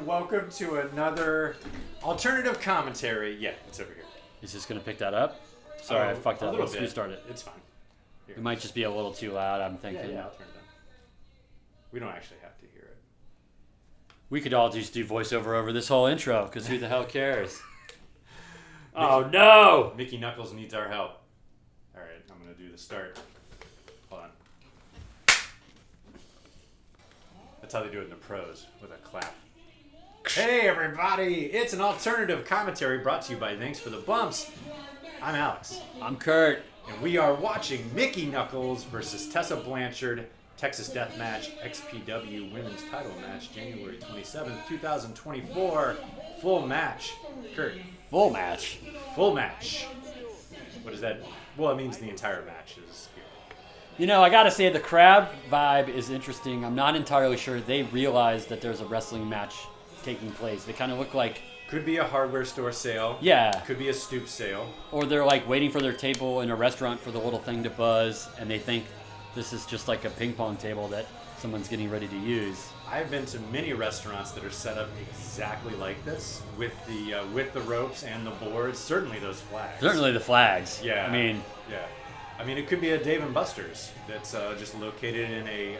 and welcome to another alternative commentary. Yeah, it's over here. He's just going to pick that up? Sorry, I fucked up. Let's restart it. It's fine. Here. It might just be a little too loud, I'm thinking. Yeah, I'll turn it down. We don't actually have to hear it. We could all just do voiceover over this whole intro, because who the hell cares? Oh, no! Mickie Knuckles needs our help. All right, I'm going to do the start. Hold on. That's how they do it in the pros, with a clap. Hey, everybody! It's an alternative commentary brought to you by Thanks for the Bumps. I'm Alex. I'm Kurt. And we are watching Mickie Knuckles versus Tessa Blanchard, Texas Deathmatch, XPW Women's Title Match, January 27th, 2024. Full match. Kurt. Full match. Full match. What is that? Well, it means the entire match is here. You know, I gotta say, the crowd vibe is interesting. I'm not entirely sure they realize that there's a wrestling match taking place. They kind of look like... Could be a hardware store sale. Yeah. Could be a stoop sale. Or they're like waiting for their table in a restaurant for the little thing to buzz, and they think this is just like a ping pong table that someone's getting ready to use. I've been to many restaurants that are set up exactly like this, with the ropes and the boards. Certainly those flags. Certainly the flags. Yeah. Yeah. I mean, it could be a Dave & Buster's that's just located in a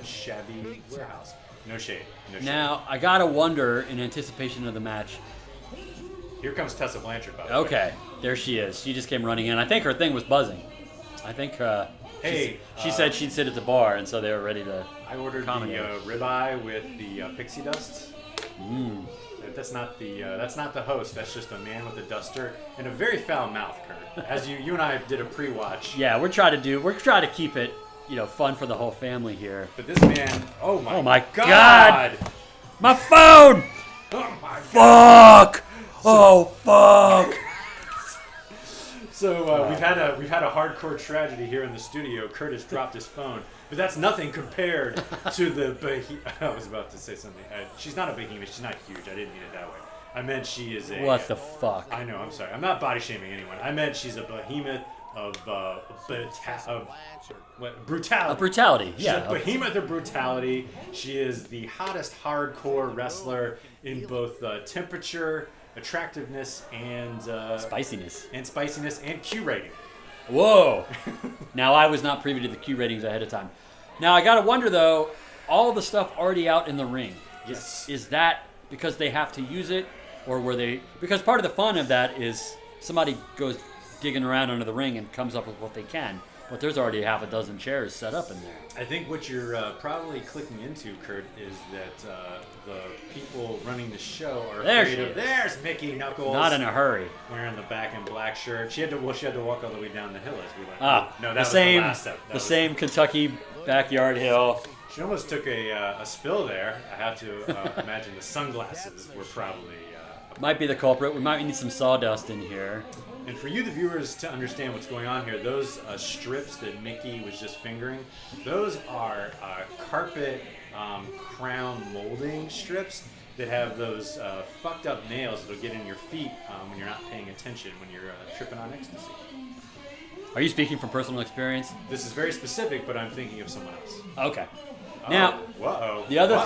shabby warehouse. No shade. No shade. Now, I gotta wonder, in anticipation of the match... Here comes Tessa Blanchard, by the way. Okay, there she is. She just came running in. I think her thing was buzzing. I think she said she'd sit at the bar, and so they were ready to I ordered accommodate. the ribeye with the pixie dust. That's not the host. That's just a man with a duster and a very foul mouth, Kurt. As you and I did a pre-watch. Yeah, we're trying to keep it, fun for the whole family here. But this man, oh my God! My phone! Oh my Fuck! Fuck! So we've had a hardcore tragedy here in the studio. Kurt has dropped his phone, but that's nothing compared to the. I was about to say something. She's not a behemoth. She's not huge. I didn't mean it that way. I meant she is a. What the fuck? I know. I'm sorry. I'm not body shaming anyone. I meant she's a behemoth of brutality. Of brutality. She's Yeah. a behemoth of brutality. She is the hottest hardcore wrestler in both temperature, attractiveness, and Spiciness. And Q rating. Whoa! Now, I was not privy to the Q ratings ahead of time. Now, I gotta wonder, though, all the stuff already out in the ring. Yes. Is that because they have to use it? Or were they... Because part of the fun of that is somebody goes digging around under the ring and comes up with what they can. But there's already half a dozen chairs set up in there. I think what you're probably clicking into, Kurt, is that the people running the show are afraid of... There's Mickie Knuckles. Not in a hurry. Wearing the back and black shirt. She had to walk all the way down the hill as we went. No, that the was same, the last step. The same Kentucky backyard hill. She almost took a spill there. I have to imagine the sunglasses were probably... Might be the culprit. We might need some sawdust in here. And for you, the viewers, to understand what's going on here, those strips that Mickie was just fingering, those are carpet crown molding strips that have those fucked up nails that'll get in your feet when you're not paying attention, when you're tripping on ecstasy. Are you speaking from personal experience? This is very specific, but I'm thinking of someone else. Okay. Now, the other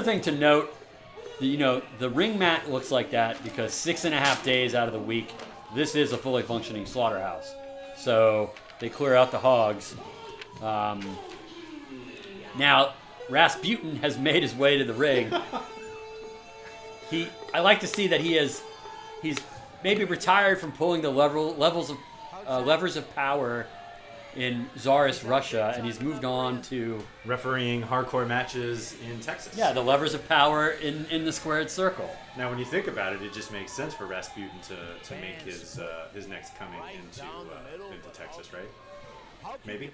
thing to note, the ring mat looks like that because 6.5 days out of the week, this is a fully functioning slaughterhouse. So they clear out the hogs. Now, Rasputin has made his way to the ring. I like to see that he's maybe retired from pulling the levers of power in Tsarist Russia, and he's moved on to refereeing hardcore matches in Texas. Yeah, the levers of power in the squared circle. Now, when you think about it, it just makes sense for Rasputin to make his next coming into Texas, right? Maybe.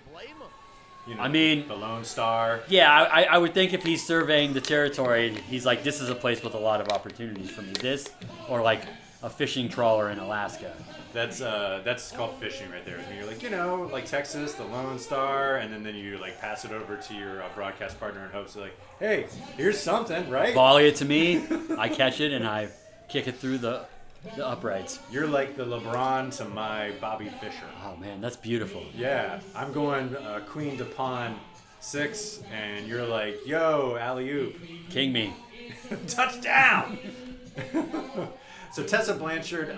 I mean, the Lone Star. Yeah, I would think if he's surveying the territory, he's like, this is a place with a lot of opportunities for me. This, or like a fishing trawler in Alaska. That's called fishing right there. When you're like Texas, the Lone Star, and then you like pass it over to your broadcast partner in hopes of like, hey, here's something, right? Volley it to me, I catch it, and I kick it through the uprights. You're like the LeBron to my Bobby Fischer. Oh man, that's beautiful. Yeah, I'm going queen to pawn 6, and you're like, yo, alley-oop. King me. Touchdown! So Tessa Blanchard,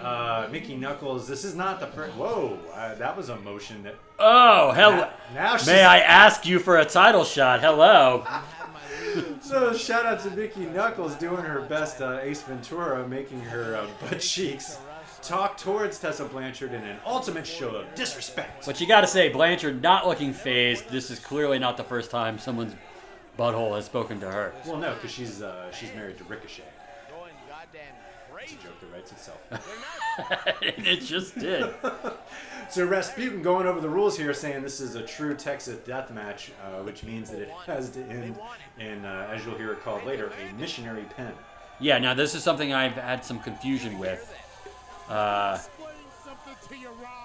Mickie Knuckles, this is not the whoa, that was a motion that... Oh, hell. Now May I ask you for a title shot? Hello. So shout out to Mickie Knuckles doing her best Ace Ventura, making her butt cheeks talk towards Tessa Blanchard in an ultimate show of disrespect. But you got to say, Blanchard not looking phased. This is clearly not the first time someone's butthole has spoken to her. Well, no, because she's married to Ricochet. It's a joke that writes itself. And it just did. So Rasputin going over the rules here, saying this is a true Texas Deathmatch, which means that it has to end in, as you'll hear it called later, a missionary pin. Yeah, now this is something I've had some confusion with.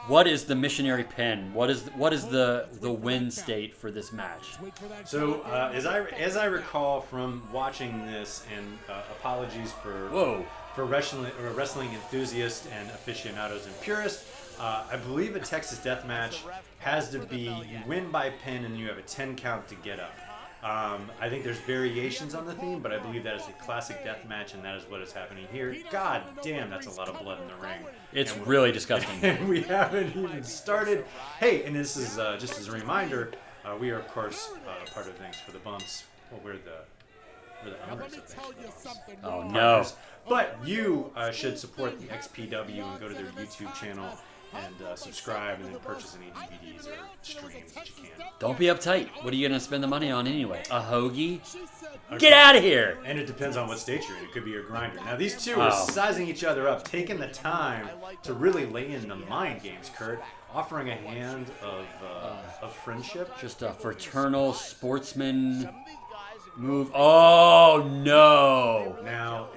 What is the missionary pin? What is the win state for this match? So as I recall from watching this, and apologies for wrestling enthusiasts and aficionados and purists, I believe a Texas Deathmatch has to be you win by pin and you have a 10 count to get up. I think there's variations on the theme, but I believe that is a classic death match, and that is what is happening here. God damn, that's a lot of blood in the ring. It's really disgusting. And we haven't even started. Hey, and this is just as a reminder, we are, of course, part of Thanks for the Bumps. Well, we're the owners of Thanks for the Bumps. Oh, no. But you should support the XPW and go to their YouTube channel and subscribe and then purchase any DVDs or streams that you can. Don't be uptight. What are you going to spend the money on anyway? A hoagie? Get out of here! And it depends on what state you're in. It could be your grinder. Now, these two are sizing each other up, taking the time to really lay in the mind games, Kurt. Offering a hand of friendship. Just a fraternal sportsman move. Oh, no. Now,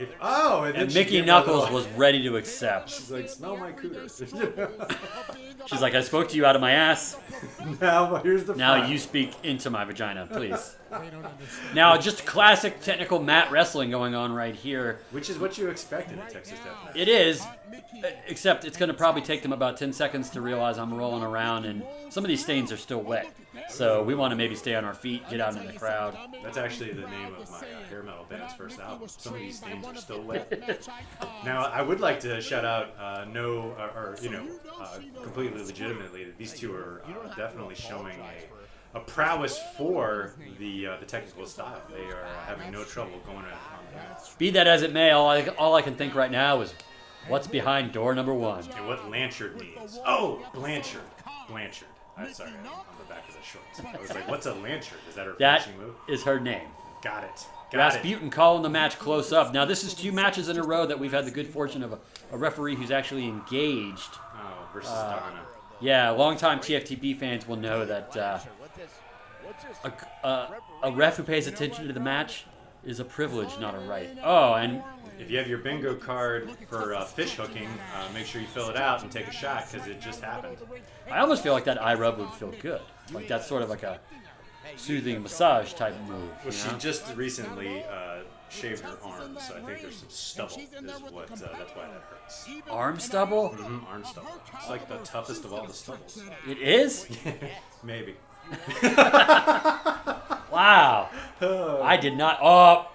and Mickie Knuckles was ready to accept. She's like, smell my cooter. She's like, I spoke to you out of my ass. Now, here's the Now you speak into my vagina, please. Now, just classic technical mat wrestling going on right here. Which is what you expected at Texas Deathmatch. It is, except it's going to probably take them about 10 seconds to realize I'm rolling around, and some of these stains are still wet. So we want to maybe stay on our feet, get out in the crowd. That's actually the name of my hair metal band's first album. Some of these stains are still wet. Now, I would like to shout out, completely legitimately, that these two are definitely showing a prowess for the technical style. They are having no trouble going on that. Be that as it may, all I can think right now is what's behind door number 1. And what Blanchard means. Oh, Blanchard. I'm sorry, I'm on the back of the shorts. I was like, what's a Blanchard? Is that her finishing move? That is her name. Got it. Rasputin calling the match close up. Now, this is 2 matches in a row that we've had the good fortune of a referee who's actually engaged. Oh, versus Donna. Yeah, longtime TFTB fans will know that a ref who pays attention to the match is a privilege, not a right. Oh, and if you have your bingo card for fish hooking, make sure you fill it out and take a shot, because it just happened. I almost feel like that eye rub would feel good. Like that's sort of like a soothing massage type move. Well, she just recently shaved her arm, so I think there's some stubble. That's why that hurts. Arm stubble? Mm-hmm, arm stubble. It's like the toughest of all the stubbles. It is? Maybe. Wow. I did not. Oh,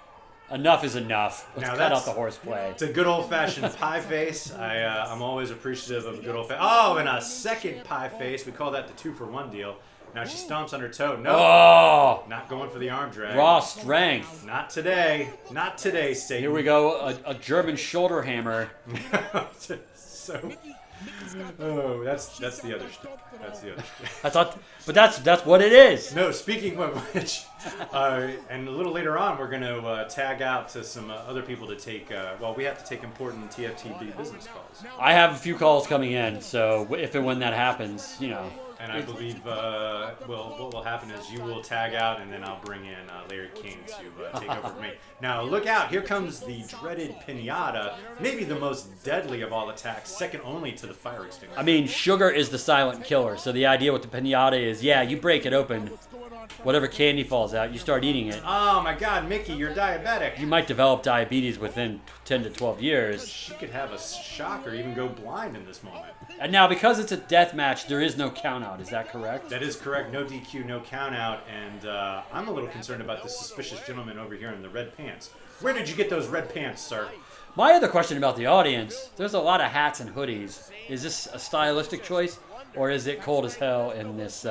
enough is enough. Let's cut out the horseplay. It's a good old-fashioned pie face. I'm always appreciative of a good old-fashioned... Oh, and a second pie face. We call that the 2-for-1 deal. Now she stomps on her toe. No. Oh. Not going for the arm drag. Raw strength. Not today. Not today, Satan. Here we go. A German shoulder hammer. That's the other shtick. That's the other shtick. I thought, but that's what it is. No, speaking of which, and a little later on, we're going to tag out to some other people to take. We have to take important TFTB business calls. I have a few calls coming in, so if and when that happens, And I believe, what will happen is you will tag out, and then I'll bring in Larry King to take over for me. Now, look out. Here comes the dreaded pinata, maybe the most deadly of all attacks, second only to the fire extinguisher. I mean, sugar is the silent killer, so the idea with the pinata is, you break it open, whatever candy falls out, you start eating it. Oh my God, Mickie, you're diabetic. You might develop diabetes within 10 to 12 years. She could have a shock or even go blind in this moment. And now, because it's a death match, there is no count out. Is that correct? That is correct. No DQ, no count out. And I'm a little concerned about this suspicious gentleman over here in the red pants. Where did you get those red pants, sir? My other question about the audience, there's a lot of hats and hoodies. Is this a stylistic choice, or is it cold as hell in this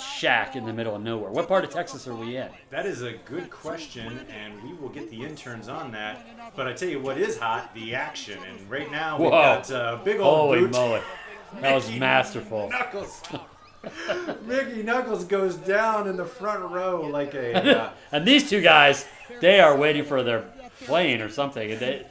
shack in the middle of nowhere? What part of Texas are we in? That is a good question, and we will get the interns on that. But I tell you what is hot, the action. And right now we've got a big old Holy boot. moly. That was Mickie masterful. Knuckles. Mickie Knuckles goes down in the front row like a... And these two guys, they are waiting for their plane or something. And they,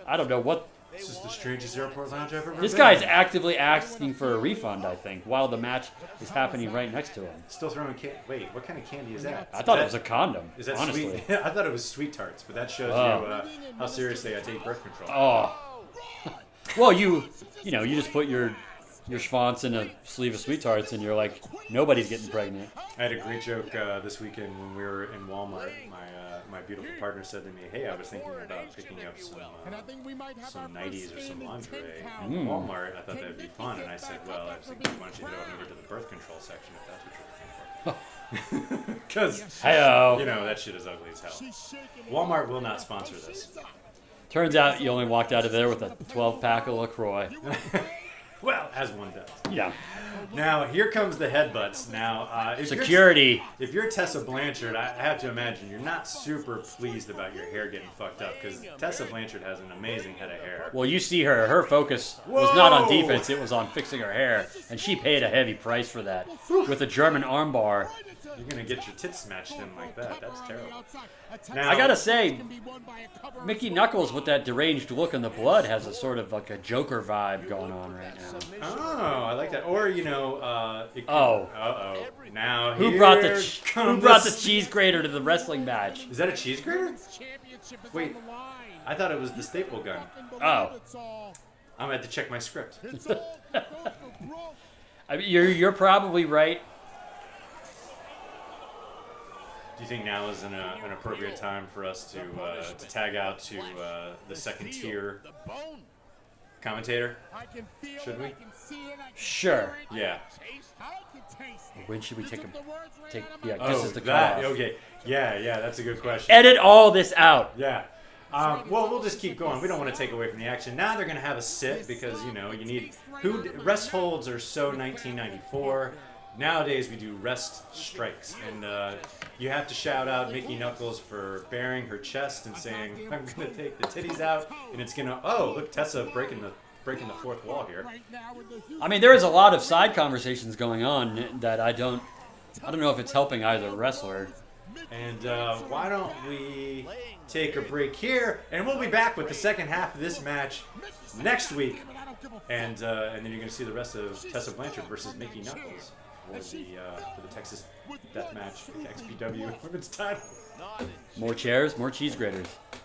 I don't know what. This is the strangest airport lounge I've ever been. This guy's actively asking for a refund, I think, while the match is happening right next to him. Still throwing Wait, what kind of candy is that? I thought it was a condom. Is that honestly. sweet? I thought it was Sweet Tarts, but that shows you how seriously I take birth control. Oh. Well, you just put your schwanz in a sleeve of Sweet Tarts, and you're like, nobody's getting pregnant. I had a great joke this weekend when we were in Walmart. My beautiful partner said to me, "Hey, I was thinking about picking up some 90s or some lingerie in Walmart. I thought that'd be fun." And I said, "Well, I was thinking, why don't you throw it over to the birth control section if that's what you're looking for?" Because that shit is ugly as hell. Walmart will not sponsor this. Turns out you only walked out of there with a 12-pack of LaCroix. Well, as one does. Yeah. Now, here comes the headbutts. Now, Security. If you're Tessa Blanchard, I have to imagine you're not super pleased about your hair getting fucked up, because Tessa Blanchard has an amazing head of hair. Well, you see her. Her focus was not on defense. It was on fixing her hair. And she paid a heavy price for that. With a German armbar. You're going to get your tits smashed in like that. That's terrible. Now, I got to say, Mickie Knuckles with that deranged look in the blood has a sort of like a Joker vibe going on right now. Oh, I like that. Or, Now, who brought the cheese grater to the wrestling match? Is that a cheese grater? Wait, I thought it was the staple gun. Oh. I'm going to have to check my script. I mean, you're probably right. Do you think now is an appropriate time for us to tag out to the second tier commentator? Should we? Sure. Yeah. When should we take? Yeah, this is the cutoff. Okay. Yeah, that's a good question. Edit all this out. Yeah. Well, we'll just keep going. We don't want to take away from the action. Now they're going to have a sit because, you need... Rest holds are so 1994. Nowadays, we do rest strikes, and you have to shout out Mickie Knuckles for baring her chest and saying, "I'm going to take the titties out," and it's going to. Oh, look, Tessa breaking the fourth wall here. I mean, there is a lot of side conversations going on that I don't know if it's helping either wrestler. And why don't we take a break here, and we'll be back with the second half of this match next week, and then you're going to see the rest of Tessa Blanchard versus Mickie Knuckles. For the Texas Deathmatch XPW Women's title. More chairs, more cheese graters.